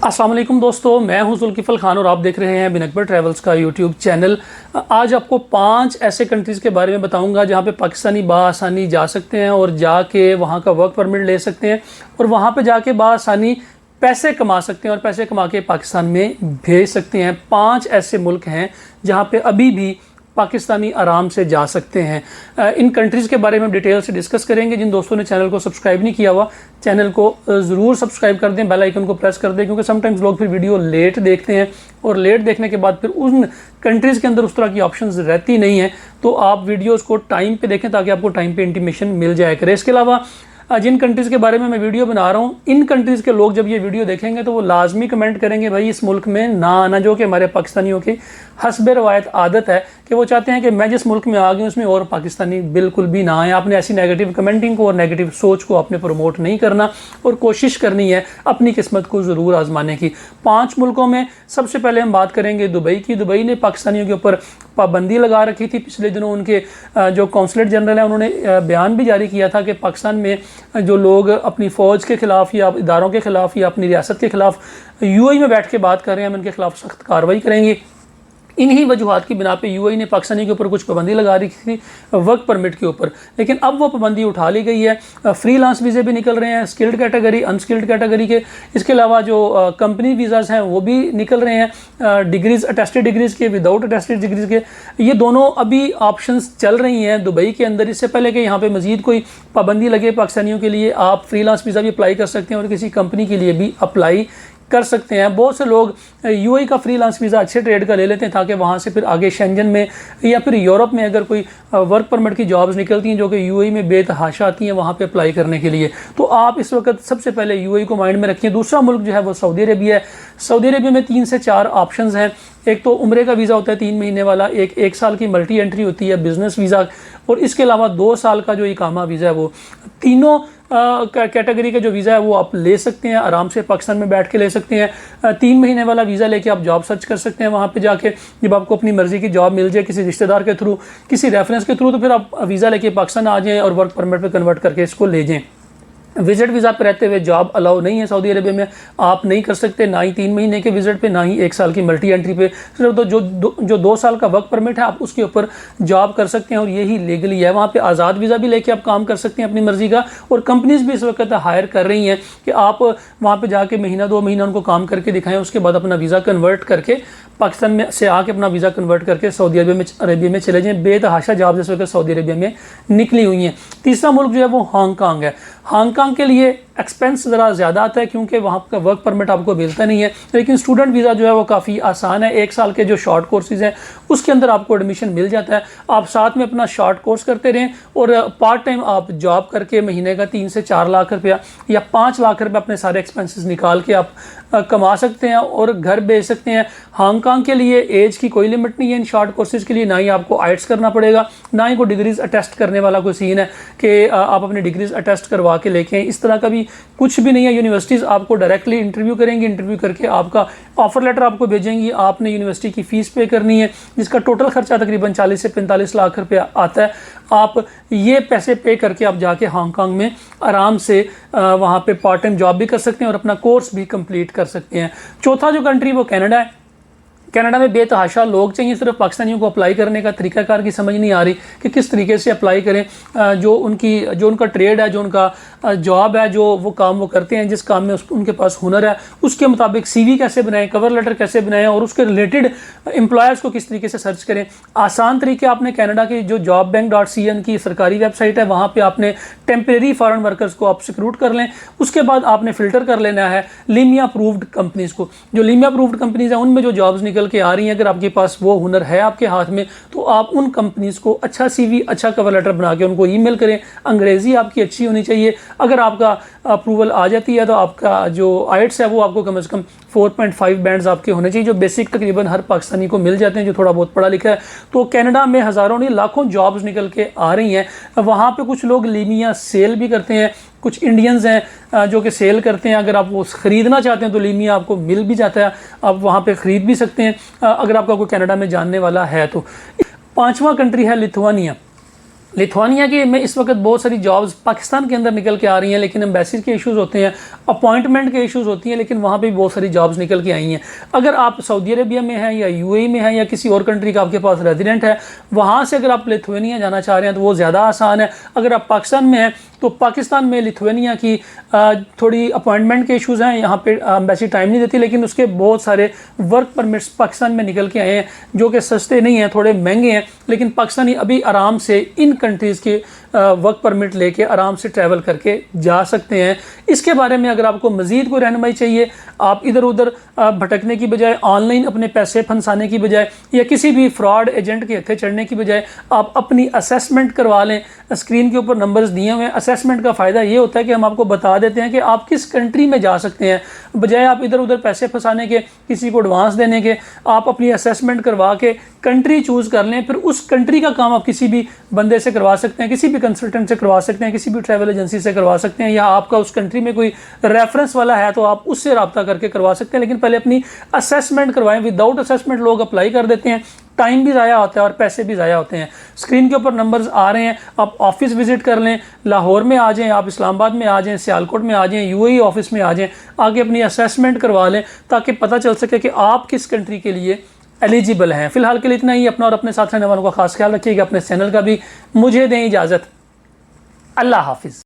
अस्सलाम वालेकुम दोस्तों, मैं हूं जुल्किफल खान और आप देख रहे हैं बिन अकबर ट्रैवल्स का यूट्यूब चैनल। आज आपको 5 ऐसे कंट्रीज़ के बारे में बताऊंगा जहां पे पाकिस्तानी बाआसानी जा सकते हैं और जाके वहां का वर्क परमिट ले सकते हैं और वहां पे जाके बाआसानी पैसे कमा सकते हैं और पैसे कमा के पाकिस्तान में भेज सकते हैं। 5 ऐसे मुल्क हैं जहाँ पे अभी भी पाकिस्तानी आराम से जा सकते हैं। इन कंट्रीज़ के बारे में डिटेल से डिस्कस करेंगे। जिन दोस्तों ने चैनल को सब्सक्राइब नहीं किया हुआ, चैनल को ज़रूर सब्सक्राइब कर दें, बेल आइकन को प्रेस कर दें, क्योंकि समटाइम्स लोग फिर वीडियो लेट देखते हैं और लेट देखने के बाद फिर उन कंट्रीज़ के अंदर उस तरह की ऑप्शंस रहती नहीं है। तो आप वीडियोज़ को टाइम पर देखें ताकि आपको टाइम पर इंटीमेशन मिल जाया करे। इसके अलावा जिन कंट्रीज़ के बारे में मैं वीडियो बना रहा हूँ, इन कंट्रीज़ के लोग जब ये वीडियो देखेंगे तो वो लाजमी कमेंट करेंगे भाई इस मुल्क में ना आना, जो कि हमारे पाकिस्तानियों की हस्बे रवायत आदत है कि वो चाहते हैं कि मैं जिस मुल्क में आ गई उसमें और पाकिस्तानी बिल्कुल भी ना आए। आपने ऐसी नेगेटिव कमेंटिंग को और नेगेटिव सोच को आपने प्रमोट नहीं करना और कोशिश करनी है अपनी किस्मत को ज़रूर आजमाने की। 5 मुल्कों में सबसे पहले हम बात करेंगे दुबई की। दुबई ने पाकिस्तानियों के ऊपर पाबंदी लगा रखी थी। पिछले दिनों उनके जो कौंसलेट जनरल हैं उन्होंने बयान भी जारी किया था कि पाकिस्तान में जो लोग अपनी फ़ौज के ख़िलाफ़ या इदारों के ख़िलाफ़ या अपनी रियासत के ख़िलाफ़ यूएई में बैठ के बात कर रहे हैं, हम इनके ख़िलाफ़ सख्त कार्रवाई करेंगे। इन्हीं वजूहात की बिना पे यूएई ने पाकिस्तानी के ऊपर कुछ पाबंदी लगा रही थी वर्क परमिट के ऊपर, लेकिन अब वो पाबंदी उठा ली गई है। फ्रीलांस वीज़े भी निकल रहे हैं, स्किल्ड कैटेगरी, अनस्किल्ड कैटेगरी के। इसके अलावा जो कंपनी वीज़ाज़ हैं वो भी निकल रहे हैं, डिग्रीज़, अटेस्टेड डिग्रीज़ के, विदाउट अटेस्टेड डिग्रीज़ के। ये दोनों अभी ऑप्शंस चल रही हैं दुबई के अंदर। इससे पहले कि यहाँ पे मज़ीद कोई पाबंदी लगे पाकिस्तानियों के लिए, आप फ्रीलांस वीज़ा भी अप्लाई कर सकते हैं और किसी कंपनी के लिए भी अप्लाई कर सकते हैं। बहुत से लोग यूएई का फ्रीलांस वीज़ा अच्छे ट्रेड का ले लेते हैं ताकि वहाँ से फिर आगे शेंजन में या फिर यूरोप में अगर कोई वर्क परमिट की जॉब्स निकलती हैं जो कि यूएई में बेतहाशा आती हैं वहाँ पे अप्लाई करने के लिए। तो आप इस वक्त सबसे पहले यूएई को माइंड में रखिए। दूसरा मुल्क जो है वो सऊदी अरेबिया है। सऊदी अरेबिया में 3 से 4 ऑप्शंस हैं। एक तो उम्रे का वीज़ा होता है 3 महीने वाला, एक साल की मल्टी एंट्री होती है बिज़नेस वीज़ा, और इसके अलावा 2 साल का जो इकामा वीज़ा है वो तीनों कैटेगरी का जो वीज़ा है वो आप ले सकते हैं, आराम से पाकिस्तान में बैठ के ले सकते हैं। 3 महीने वाला वीज़ा लेके आप जॉब सर्च कर सकते हैं। वहाँ पे जाके जब आपको अपनी मर्ज़ी की जॉब मिल जाए किसी रिश्तेदार के थ्रू, किसी रेफरेंस के थ्रू, तो फिर आप वीज़ा लेके पाकिस्तान आ जाएँ और वर्क परमिट पे कन्वर्ट करके इसको ले जाएँ। विजिट वीज़ा पे रहते हुए जॉब अलाउ नहीं है सऊदी अरेबिया में, आप नहीं कर सकते, ना ही 3 महीने के विजिट पे, ना ही 1 साल की मल्टी एंट्री पे। सिर्फ तो जो 2 साल का वर्क परमिट है आप उसके ऊपर जॉब कर सकते हैं और यही लीगली है। वहाँ पे आज़ाद वीज़ा भी लेके आप काम कर सकते हैं अपनी मर्ज़ी का, और कंपनीज़ भी इस वक्त हायर कर रही हैं कि आप वहाँ पर जाके महीना 2 महीना उनको काम करके दिखाएँ, उसके बाद अपना वीज़ा कन्वर्ट करके पाकिस्तान में से आके अपना वीज़ा कन्वर्ट करके सऊदी अरेबिया में चले जाएँ। बेतहाशा जॉब इस वक्त सऊदी अरेबिया में निकली हुई हैं। तीसरा मुल्क जो है वो हांगकांग है। हांगकांग के लिए एक्सपेंस ज़रा ज़्यादा आता है क्योंकि वहाँ का वर्क परमिट आपको मिलता नहीं है, लेकिन स्टूडेंट वीज़ा जो है वो काफ़ी आसान है। 1 साल के जो शॉर्ट कोर्सेज़ हैं उसके अंदर आपको एडमिशन मिल जाता है। आप साथ में अपना शॉर्ट कोर्स करते रहें और पार्ट टाइम आप जॉब करके महीने का 3 से 4 लाख रुपया या 5 लाख रुपये अपने सारे एक्सपेंसेस निकाल के आप कमा सकते हैं और घर भेज सकते हैं। हांगकांग के लिए एज की कोई लिमिट नहीं है इन शॉर्ट कोर्सेज़ के लिए, ना ही आपको आइट्स करना पड़ेगा, ना ही कोई डिग्रीज़ अटेस्ट करने वाला कोई सीन है कि आप अपनी डिग्रीज़ अटेस्ट करवा के लेके आएँ। इस तरह का भी कुछ भी नहीं है। यूनिवर्सिटीज़ आपको डायरेक्टली इंटरव्यू करेंगी, इंटरव्यू करके आपका ऑफर लेटर आपको भेजेंगी, आपने यूनिवर्सिटी की फ़ीस पे करनी है जिसका टोटल खर्चा तकरीबन 40 से 45 लाख रुपया आता है। आप ये पैसे पे करके आप जाके हांगकांग में आराम से वहाँ पे पार्ट टाइम जॉब भी कर सकते हैं और अपना कोर्स भी कंप्लीट कर सकते हैं। चौथा जो कंट्री वो कनाडा है। कनाडा में बेतहाशा लोग चाहिए, सिर्फ पाकिस्तानियों को अप्लाई करने का तरीकाकार की समझ नहीं आ रही कि किस तरीके से अप्लाई करें। जो उनका ट्रेड है, जो उनका जॉब है, जो वो काम वो करते हैं, जिस काम में उनके पास हुनर है, उसके मुताबिक CV कैसे बनाएं, कवर लेटर कैसे बनाएं और उसके रिलेटेड एम्प्लॉयर्स को किस तरीके से सर्च करें। आसान तरीके आपने कनाडा की जो jobbank.cn की सरकारी वेबसाइट है वहाँ पर आपने टेम्परेरी फॉरेन वर्कर्स को आप रिक्रूट कर लें। उसके बाद आपने फ़िल्टर कर लेना है लीमिया अप्रूव्ड कंपनीज़ को। जो लीमिया अप्रूव्ड कंपनीज़ हैं उनमें जो जॉब्स निकल के आ रही हैं, अगर आपके पास वो हुनर है आपके हाथ में तो आप उन कंपनीज़ को अच्छा CV, अच्छा कवर लेटर बना के उनको ईमेल करें। अंग्रेज़ी आपकी अच्छी होनी चाहिए। अगर आपका अप्रूवल आ जाती है तो आपका जो आइट्स है वो आपको कम से कम 4.5 बैंड्स आपके होने चाहिए, जो बेसिक तकरीबन हर पाकिस्तानी को मिल जाते हैं जो थोड़ा बहुत पढ़ा लिखा है। तो कनाडा में हज़ारों नहीं लाखों जॉब्स निकल के आ रही हैं। वहाँ पे कुछ लोग लीमिया सेल भी करते हैं, कुछ इंडियंस हैं जो कि सेल करते हैं। अगर आप वो ख़रीदना चाहते हैं तो लीमिया आपको मिल भी जाता है, आप वहाँ पे ख़रीद भी सकते हैं अगर आपका कोई कनाडा में जानने वाला है तो। 5वां कंट्री है लिथुआनिया। लिथुआनिया के में इस वक्त बहुत सारी जॉब्स पाकिस्तान के अंदर निकल के आ रही हैं, लेकिन एम्बेसीज के इश्यूज़ होते हैं, अपॉइंटमेंट के इश्यूज़ होती हैं, लेकिन वहाँ पे भी बहुत सारी जॉब्स निकल के आई हैं। अगर आप सऊदी अरेबिया में हैं या यूएई में हैं या किसी और कंट्री का आपके पास रेजिडेंट है, वहाँ से अगर आप लिथुआनिया जाना चाह रहे हैं तो वो ज़्यादा आसान है। अगर आप पाकिस्तान में हैं तो पाकिस्तान में लिथुआनिया की थोड़ी अपॉइंटमेंट के इश्यूज़ हैं, यहाँ पे एम्बेसी टाइम नहीं देती, लेकिन उसके बहुत सारे वर्क परमिट्स पाकिस्तान में निकल के आए हैं जो कि सस्ते नहीं हैं, थोड़े महंगे हैं, लेकिन पाकिस्तानी अभी आराम से इन कंट्रीज़ के वर्क परमिट लेके आराम से ट्रैवल करके जा सकते हैं। इसके बारे में अगर आपको मज़ीद कोई रहनुमाई चाहिए, आप इधर उधर भटकने की बजाय, ऑनलाइन अपने पैसे फंसाने की बजाय या किसी भी फ्रॉड एजेंट के हत्थे चढ़ने की बजाय आप अपनी असेसमेंट करवा लें। स्क्रीन के ऊपर नंबर्स दिए हुए हैं। असेसमेंट का फ़ायदा ये होता है कि हम आपको बता देते हैं कि आप किस कंट्री में जा सकते हैं, बजाय आप इधर उधर पैसे फंसाने के, किसी को एडवांस देने के। आप अपनी असेसमेंट करवा के कंट्री चूज़ कर लें, फिर उस कंट्री का काम आप किसी भी बंदे से करवा सकते हैं, किसी भी कंसल्टेंट से करवा सकते हैं, किसी भी ट्रैवल एजेंसी से करवा सकते हैं, या आपका उस कंट्री में कोई रेफरेंस वाला है तो आप उससे रब्ता करके करवा सकते हैं। लेकिन पहले अपनी असेसमेंट करवाएं। विदाउट असेसमेंट लोग अप्लाई कर देते हैं, टाइम भी ज़ाया होता है और पैसे भी ज़ाया होते हैं। स्क्रीन के ऊपर नंबर्स आ रहे हैं, आप ऑफिस विजिट कर लें, लाहौर में आ जाएं, आप इस्लामाबाद में आ जाएं, सियालकोट में आ जाएं, यूएई ऑफिस में आ जाएं, आगे अपनी असेसमेंट करवा लें ताकि पता चल सके कि आप किस कंट्री के लिए एलिजिबल हैं। फिलहाल के लिए इतना ही। अपना और अपने साथ रहने वालों का खास ख्याल रखिएगा, अपने चैनल का भी। मुझे दें इजाज़त। अल्लाह हाफिज़।